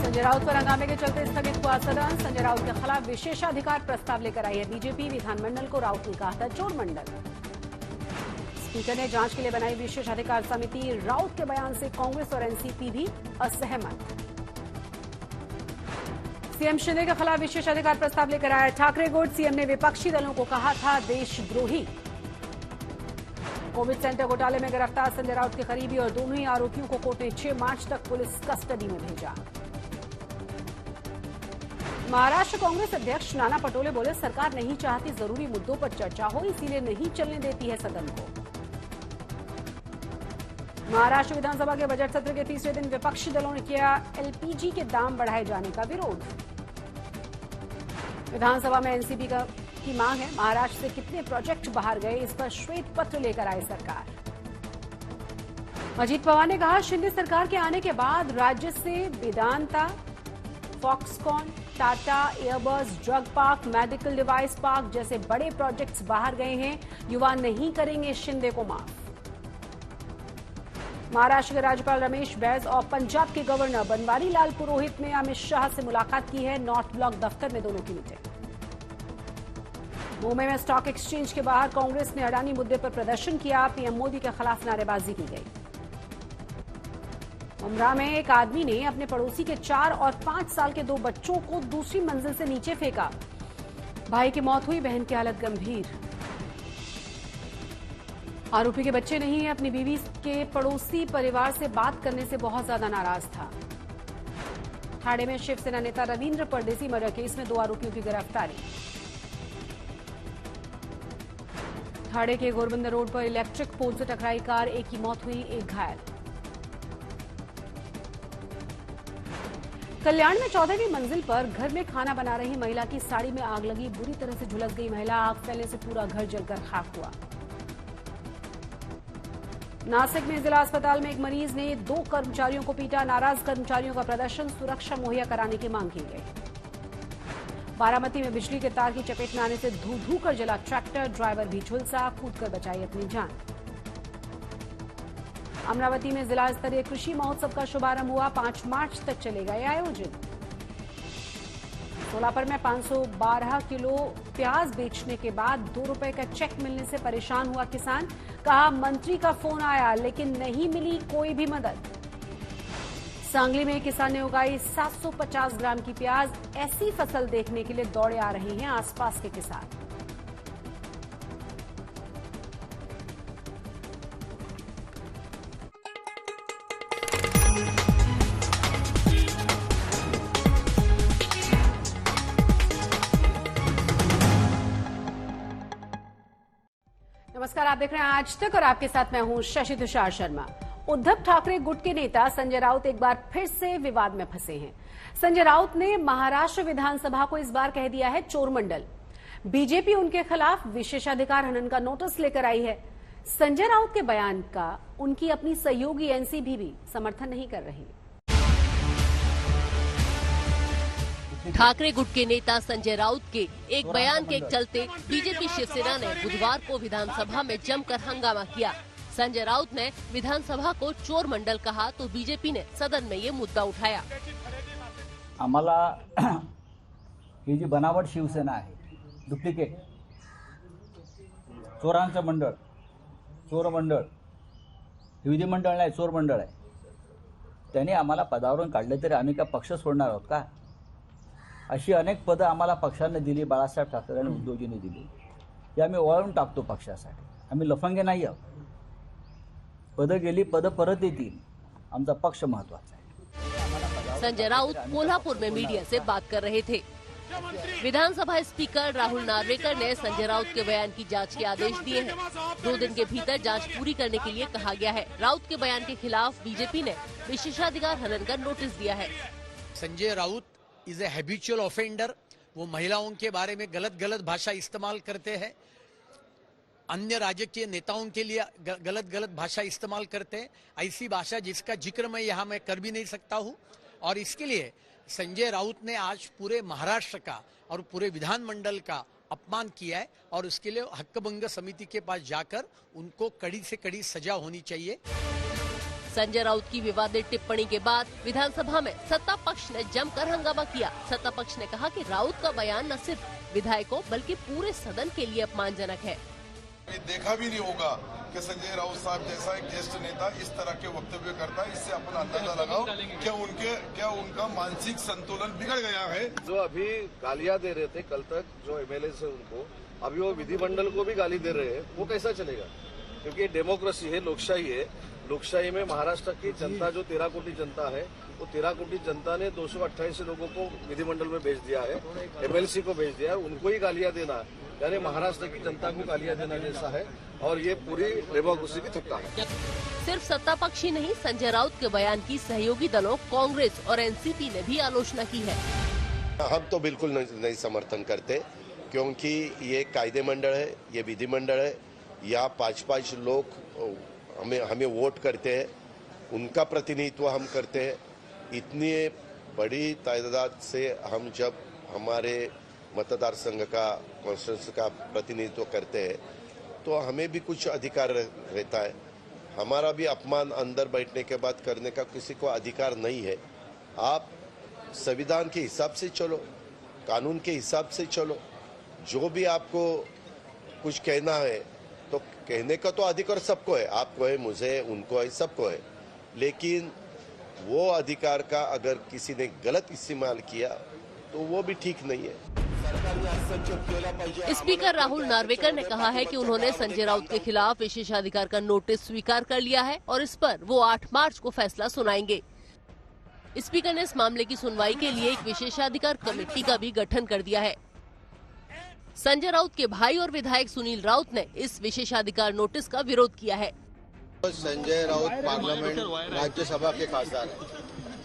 संजय राउत पर हंगामे के चलते स्थगित हुआ सदन। संजय राउत के खिलाफ विशेषाधिकार प्रस्ताव लेकर आई है बीजेपी। विधानमंडल को राउत ने कहा था चोर मंडल। स्पीकर ने जांच के लिए बनाई विशेषाधिकार समिति। राउत के बयान से कांग्रेस और एनसीपी भी असहमत। सीएम शिंदे के खिलाफ विशेषाधिकार प्रस्ताव लेकर आया ठाकरे गुट। सीएम ने विपक्षी दलों को कहा था देशद्रोही। कोविड सेंटर घोटाले में गिरफ्तार संजय राउत के करीबी और दोनों ही आरोपियों को कोर्ट ने 6 मार्च तक पुलिस कस्टडी में भेजा। महाराष्ट्र कांग्रेस अध्यक्ष नाना पटोले बोले सरकार नहीं चाहती जरूरी मुद्दों पर चर्चा हो, इसीलिए नहीं चलने देती है सदन को। महाराष्ट्र विधानसभा के बजट सत्र के तीसरे दिन विपक्षी दलों ने किया एलपीजी के दाम बढ़ाए जाने का विरोध। विधानसभा में एनसीपी की मांग है महाराष्ट्र से कितने प्रोजेक्ट बाहर गए, इस पर श्वेत पत्र लेकर आए सरकार। अजीत पवार ने कहा शिंदे सरकार के आने के बाद राज्य से Vedanta, Foxconn, Tata, Airbus, drug park, medical device park जैसे बड़े प्रोजेक्ट्स बाहर गए हैं। युवा नहीं करेंगे शिंदे को माफ। महाराष्ट्र के राज्यपाल रमेश बैस और पंजाब के गवर्नर बनवारी लाल पुरोहित ने अमित शाह से मुलाकात की है। नॉर्थ ब्लॉक दफ्तर में दोनों की मीटिंग। मुंबई में स्टॉक एक्सचेंज के बाहर कांग्रेस ने अडानी मुद्दे पर प्रदर्शन किया। पीएम मोदी के खिलाफ नारेबाजी की गई। उमरा में एक आदमी ने अपने पड़ोसी के 4 और 5 साल के 2 बच्चों को दूसरी मंजिल से नीचे फेंका। भाई की मौत हुई, बहन की हालत गंभीर। आरोपी के बच्चे नहीं है, अपनी बीवी के पड़ोसी परिवार से बात करने से बहुत ज्यादा नाराज था। ठाणे में शिवसेना नेता रविंद्र परदेसी मर्डर केस में 2 आरोपियों की गिरफ्तारी। ठाणे के गोरबंदर रोड पर इलेक्ट्रिक पोल से टकराई कार, एक की मौत हुई, एक घायल। कल्याण में 14वीं मंजिल पर घर में खाना बना रही महिला की साड़ी में आग लगी। बुरी तरह से झुलस गई महिला। आग फैलने से पूरा घर जलकर खाक हुआ। नासिक में जिला अस्पताल में एक मरीज ने 2 कर्मचारियों को पीटा। नाराज कर्मचारियों का प्रदर्शन, सुरक्षा मुहैया कराने की मांग की गई। बारामती में बिजली के तार की चपेट में आने से धू-धू कर जला ट्रैक्टर। ड्राइवर भी झुलसा, कूदकर बचाई अपनी जान। अमरावती में जिला स्तरीय कृषि महोत्सव का शुभारंभ हुआ। 5 मार्च तक चलेगा यह आयोजन। सोलापुर में 512 किलो प्याज बेचने के बाद 2 रुपए का चेक मिलने से परेशान हुआ किसान। कहा मंत्री का फोन आया लेकिन नहीं मिली कोई भी मदद। सांगली में किसान ने उगाई 750 ग्राम की प्याज। ऐसी फसल देखने के लिए दौड़े आ रहे हैं आसपास के किसान। नमस्कार, आप देख रहे हैं आज तक और आपके साथ मैं हूं शशि तुषार शर्मा। उद्धव ठाकरे गुट के नेता संजय राउत एक बार फिर से विवाद में फंसे हैं। संजय राउत ने महाराष्ट्र विधानसभा को इस बार कह दिया है चोर मंडल। बीजेपी उनके खिलाफ विशेषाधिकार हनन का नोटिस लेकर आई है। संजय राउत के बयान का उनकी अपनी सहयोगी एनसीपी भी समर्थन नहीं कर रही। ठाकरे गुट के नेता संजय राउत के एक बयान के चलते बीजेपी शिवसेना ने बुधवार को विधानसभा में जमकर हंगामा किया। संजय राउत ने विधानसभा को चोर मंडल कहा तो बीजेपी ने सदन में ये मुद्दा उठाया। आम्हाला ही जी बनावट शिवसेना आहे, डुप्लिकेट चोरांचं मंडळ, चोर मंडळ, विधिमंडळ नाही चोर मंडळ आहे। त्यांनी आम्हाला पदावरून काढले तरी आम्ही का पक्ष सोडणार आहोत का? अशी अनेक पदं आम्हाला पक्षाने दिली, बाळासाहेब ठाकरे आणि उद्धवजींनी दिली, ते आम्ही वळवून टाकतो पक्षासाठी। आम्ही लफंगे नाही आहोत। पदं गेली, पदं परत येतील, आमचा पक्ष महत्वाचा है। संजय राउत कोल्हापुर में मीडिया से बात कर रहे थे। विधानसभा स्पीकर राहुल नार्वेकर ने संजय राउत के बयान की जांच के आदेश दिए हैं। 2 दिन के भीतर जांच पूरी करने के लिए कहा गया है। राउत के बयान के खिलाफ बीजेपी ने विशेषाधिकार हनन का नोटिस दिया है। Sanjay Raut is a habitual offender. वो महिलाओं के बारे में गलत भाषा इस्तेमाल करते हैं, अन्य राजकीय नेताओं के लिए गलत भाषा इस्तेमाल करते हैं। ऐसी भाषा जिसका जिक्र मैं यहाँ में कर भी नहीं सकता हूँ। और इसके लिए संजय राउत ने आज पूरे महाराष्ट्र का और पूरे विधानमंडल का अपमान किया है और उसके लिए हक्कभंग समिति के पास जाकर उनको कड़ी से कड़ी सजा होनी चाहिए। संजय राउत की विवादित टिप्पणी के बाद विधानसभा में सत्ता पक्ष ने जमकर हंगामा किया। सत्ता पक्ष ने कहा कि राउत का बयान न सिर्फ विधायकों बल्कि पूरे सदन के लिए अपमानजनक है। देखा भी नहीं होगा कि संजय राउत साहब जैसा एक ज्येष्ठ नेता इस तरह के वक्तव्य करता है। इससे अपन अंदाजा लगाओ क्या उनका मानसिक संतुलन बिगड़ गया है। जो अभी गालियां दे रहे थे कल तक जो एमएलए से उनको, अभी वो विधिमंडल को भी गाली दे रहे हैं, वो कैसा चलेगा? क्योंकि डेमोक्रेसी है, लोकशाही है। लोकशाही में महाराष्ट्र की जनता जो 13 कोटी जनता है, वो 13 कोटी जनता ने 228 लोगों को विधिमंडल में भेज दिया है, एमएलसी को भेज दिया है। उनको ही गालियां देना यानी महाराष्ट्र की जनता को गालियां देना जैसा है, और ये पूरी डेमोक्रेसी की थक्का है। सिर्फ सत्ता पक्ष ही नहीं, संजय राउत के बयान की सहयोगी दलों कांग्रेस और एनसीपी ने भी आलोचना की है। हम तो बिल्कुल नहीं समर्थन करते, क्योंकि ये कायदे मंडल है, ये विधिमंडल है। यहाँ 5-5 लोग हमें वोट करते हैं, उनका प्रतिनिधित्व हम करते हैं। इतनी बड़ी तादाद से हम जब हमारे मतदार संघ का कॉन्स्टिट्यूंसी का प्रतिनिधित्व करते हैं तो हमें भी कुछ अधिकार रहता है। हमारा भी अपमान अंदर बैठने के बाद करने का किसी को अधिकार नहीं है। आप संविधान के हिसाब से चलो, कानून के हिसाब से चलो। जो भी आपको कुछ कहना है तो कहने का तो अधिकार सबको है, आपको है, मुझे, उनको है, सबको है। लेकिन वो अधिकार का अगर किसी ने गलत इस्तेमाल किया तो वो भी ठीक नहीं है। स्पीकर राहुल नार्वेकर ने कहा है कि उन्होंने संजय राउत के खिलाफ विशेषाधिकार का नोटिस स्वीकार कर लिया है और इस पर वो 8 मार्च को फैसला सुनाएंगे। स्पीकर ने इस मामले की सुनवाई के लिए एक विशेषाधिकार कमेटी का भी गठन कर दिया है। संजय राउत के भाई और विधायक सुनील राउत ने इस विशेषाधिकार नोटिस का विरोध किया है। संजय राउत पार्लियामेंट राज्यसभा के खासदार है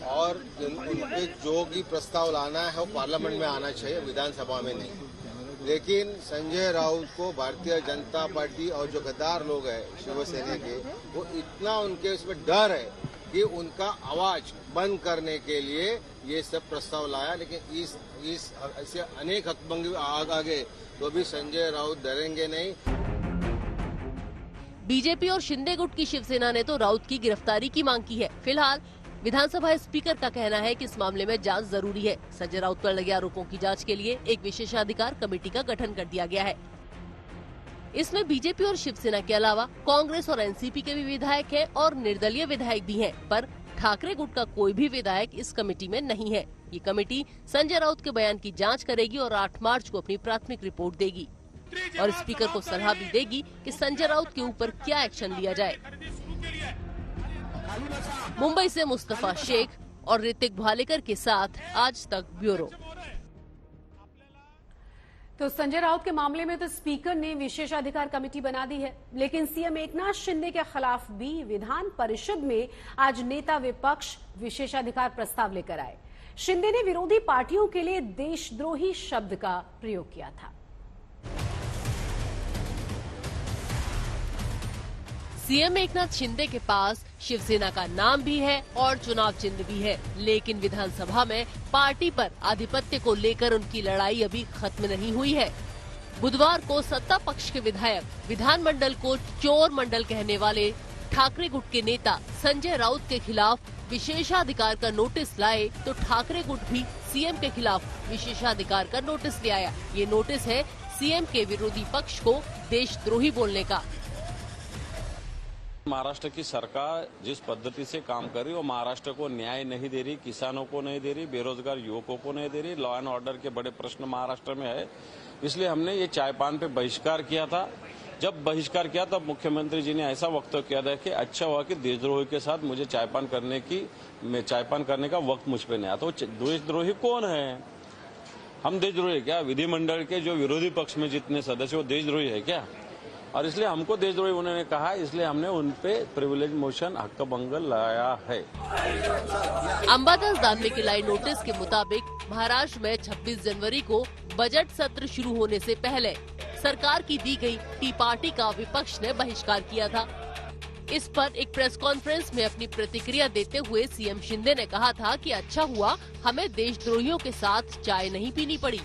और उनके जो भी प्रस्ताव लाना है वो पार्लियामेंट में आना चाहिए, विधानसभा में नहीं। लेकिन संजय राउत को भारतीय जनता पार्टी और जो गद्दार लोग हैं शिवसेना के, वो इतना उनके इसमें डर है कि उनका आवाज बंद करने के लिए ये सब प्रस्ताव लाया। लेकिन इस ऐसे अनेक हकभंग आगे तो भी संजय राउत डरेंगे नहीं। बीजेपी और शिंदे गुट की शिवसेना ने तो राउत की गिरफ्तारी की मांग की है। फिलहाल विधानसभा स्पीकर का कहना है कि इस मामले में जांच जरूरी है। संजय राउत पर लगे आरोपों की जांच के लिए एक विशेषाधिकार कमेटी का गठन कर दिया गया है। इसमें बीजेपी और शिवसेना के अलावा कांग्रेस और एनसीपी के भी विधायक हैं और निर्दलीय विधायक भी हैं, पर ठाकरे गुट का कोई भी विधायक इस कमेटी में नहीं है। ये कमेटी संजय राउत के बयान की जांच करेगी और 8 मार्च को अपनी प्राथमिक रिपोर्ट देगी और स्पीकर को सलाह भी देगी कि संजय राउत के ऊपर क्या एक्शन लिया जाए। मुंबई से मुस्तफा शेख और ऋतिक भालेकर के साथ आज तक ब्यूरो। तो संजय राउत के मामले में तो स्पीकर ने विशेषाधिकार कमेटी बना दी है, लेकिन सीएम एकनाथ शिंदे के खिलाफ भी विधान परिषद में आज नेता विपक्ष विशेषाधिकार प्रस्ताव लेकर आए। शिंदे ने विरोधी पार्टियों के लिए देशद्रोही शब्द का प्रयोग किया था। सीएम एकनाथ शिंदे के पास शिवसेना का नाम भी है और चुनाव चिन्ह भी है, लेकिन विधानसभा में पार्टी पर आधिपत्य को लेकर उनकी लड़ाई अभी खत्म नहीं हुई है। बुधवार को सत्ता पक्ष के विधायक विधानमंडल को चोर मंडल कहने वाले ठाकरे गुट के नेता संजय राउत के खिलाफ विशेषाधिकार का नोटिस लाए तो ठाकरे गुट भी सीएम के खिलाफ विशेषाधिकार का नोटिस ले आया। ये नोटिस है सीएम के विरोधी पक्ष को देशद्रोही बोलने का। महाराष्ट्र की सरकार जिस पद्धति से काम कर रही है वो महाराष्ट्र को न्याय नहीं दे रही, किसानों को नहीं दे रही, बेरोजगार युवकों को नहीं दे रही। लॉ एंड ऑर्डर के बड़े प्रश्न महाराष्ट्र में है, इसलिए हमने ये चाय पान पे बहिष्कार किया था। जब बहिष्कार किया तब मुख्यमंत्री जी ने ऐसा वक्तव्य किया था कि अच्छा हुआ कि देशद्रोही के साथ मुझे चाय पान करने का वक्त मुझ पे नहीं आता। तो देशद्रोही कौन है? हम देशद्रोही क्या? विधिमंडल के जो विरोधी पक्ष में जितने सदस्य वो देशद्रोही है क्या? और इसलिए हमको देशद्रोही उन्होंने कहा, इसलिए हमने उन पे प्रिविलेज मोशन हक्कभंग लाया है। अंबादास दानवे के लाए नोटिस के मुताबिक महाराष्ट्र में 26 जनवरी को बजट सत्र शुरू होने से पहले सरकार की दी गई टी पार्टी का विपक्ष ने बहिष्कार किया था। इस पर एक प्रेस कॉन्फ्रेंस में अपनी प्रतिक्रिया देते हुए सीएम शिंदे ने कहा था कि अच्छा हुआ हमें देशद्रोहियों के साथ चाय नहीं पीनी पड़ी।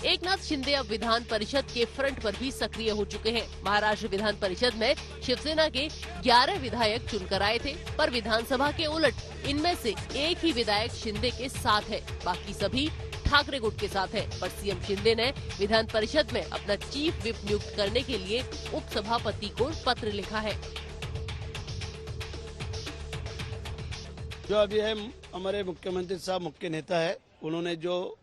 एकनाथ शिंदे अब विधान परिषद के फ्रंट पर भी सक्रिय हो चुके हैं। महाराष्ट्र विधान परिषद में शिवसेना के 11 विधायक चुनकर आए थे, पर विधानसभा के उलट इनमें से एक ही विधायक शिंदे के साथ है, बाकी सभी ठाकरे गुट के साथ है। पर सीएम शिंदे ने विधान परिषद में अपना चीफ विप नियुक्त करने के लिए उपसभापति को पत्र लिखा है। जो अभी है हमारे मुख्यमंत्री साहब मुख्य नेता है, उन्होंने जो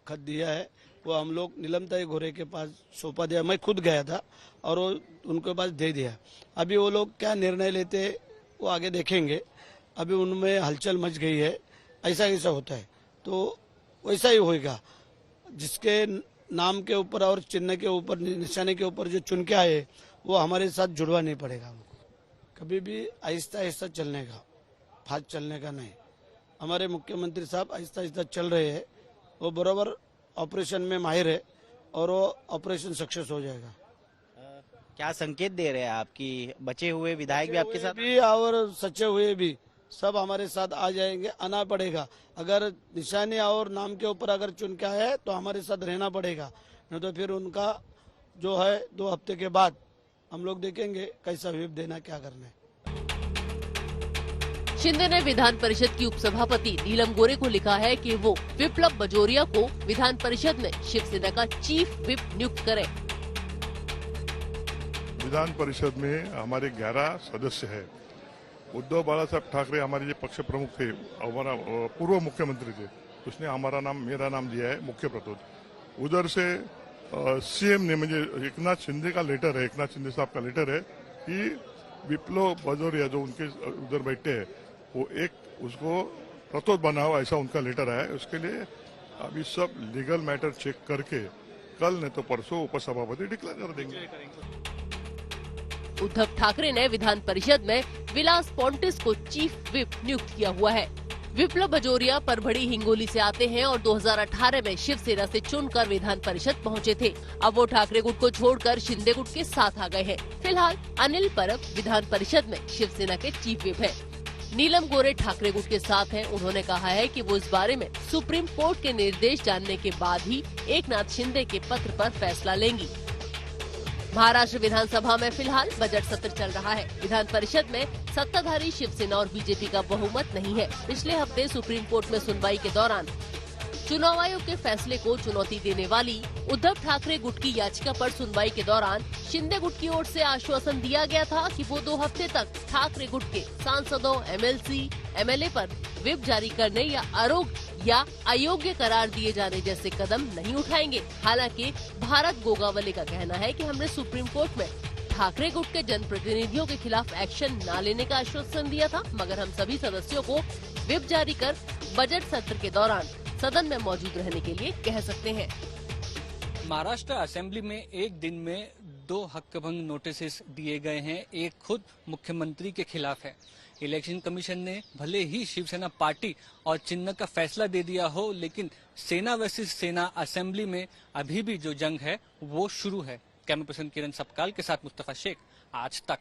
खत दिया है वो हम लोग नीलमताई गोरे के पास सौंपा दिया। मैं खुद गया था और वो उनके पास दे दिया। अभी वो लोग क्या निर्णय लेते वो आगे देखेंगे। अभी उनमें हलचल मच गई है, ऐसा ऐसा होता है तो वैसा ही होएगा। जिसके नाम के ऊपर और चिन्ह के ऊपर निशाने के ऊपर जो चुन के आए वो हमारे साथ जुड़वा नहीं पड़ेगा हमको। कभी भी आहिस्ता आहिस्ता चलने का, फास्ट चलने का नहीं। हमारे मुख्यमंत्री साहब आहिस्ता आहिस्ता चल रहे हैं, वो बराबर ऑपरेशन में माहिर है और वो ऑपरेशन सक्सेस हो जाएगा। क्या संकेत दे रहे हैं आपकी बचे हुए विधायक भी आपके साथ भी और सचे हुए भी सब हमारे साथ आ जाएंगे, आना पड़ेगा। अगर निशानी और नाम के ऊपर अगर चुन के आए तो हमारे साथ रहना पड़ेगा, नहीं तो फिर उनका जो है 2 हफ्ते के बाद हम लोग देखेंगे कैसा व्हिप देना, क्या करना है। शिंदे ने विधान परिषद की उपसभापति नीलम गोरे को लिखा है कि वो विप्लव बजोरिया को विधान परिषद में शिवसेना का चीफ विप नियुक्त करें। विधान परिषद में हमारे 11 सदस्य हैं। उद्धव बाला साहब ठाकरे हमारे जो पक्ष प्रमुख थे, हमारा पूर्व मुख्यमंत्री थे, उसने मेरा नाम दिया है मुख्य प्रतोद। उधर से सीएम ने मुझे एकनाथ शिंदे का लेटर है, एकनाथ शिंदे साहब का लेटर है कि विप्लव बजोरिया जो उनके उधर बैठे हैं वो एक उसको प्रतोद बनाओ, ऐसा उनका लेटर आया है। उसके लिए अभी सब लीगल मैटर चेक करके कल नहीं तो परसों उपसभापति डिक्लेयर कर देंगे। उद्धव ठाकरे ने विधान परिषद में विलास पोंटिस को चीफ विप नियुक्त किया हुआ है। विप्लव बजोरिया परभड़ी हिंगोली से आते हैं और 2018 में शिवसेना से चुनकर विधान परिषद पहुंचे थे। अब वो ठाकरे गुट को छोड़कर शिंदे गुट के साथ आ गए हैं। फिलहाल अनिल परब विधान परिषद में शिवसेना के चीफ विप हैं। नीलम गोरे ठाकरे गुट के साथ हैं। उन्होंने कहा है कि वो इस बारे में सुप्रीम कोर्ट के निर्देश जानने के बाद ही एकनाथ शिंदे के पत्र पर फैसला लेंगी। महाराष्ट्र विधानसभा में फिलहाल बजट सत्र चल रहा है। विधान परिषद में सत्ताधारी शिवसेना और बीजेपी का बहुमत नहीं है। पिछले हफ्ते सुप्रीम कोर्ट में सुनवाई के दौरान चुनाव आयोग के फैसले को चुनौती देने वाली उद्धव ठाकरे गुट की याचिका पर सुनवाई के दौरान शिंदे गुट की ओर से आश्वासन दिया गया था कि वो 2 हफ्ते तक ठाकरे गुट के सांसदों, एमएलसी, एमएलए पर व्हिप जारी करने या अयोग्य करार दिए जाने जैसे कदम नहीं उठाएंगे। हालांकि भारत गोगावले का कहना है कि हमने सुप्रीम कोर्ट में ठाकरे गुट के जनप्रतिनिधियों के खिलाफ एक्शन न लेने का आश्वासन दिया था, मगर हम सभी सदस्यों को व्हिप जारी कर बजट सत्र के दौरान सदन में मौजूद रहने के लिए कह सकते हैं। महाराष्ट्र असेंबली में एक दिन में 2 हक्कभंग नोटिस दिए गए हैं। एक खुद मुख्यमंत्री के खिलाफ है। इलेक्शन कमीशन ने भले ही शिवसेना पार्टी और चिन्ह का फैसला दे दिया हो, लेकिन सेना वर्सेस सेना असेंबली में अभी भी जो जंग है वो शुरू है। कैमरा पर्सन किरण सपकाल के साथ मुस्तफा शेख, आज तक।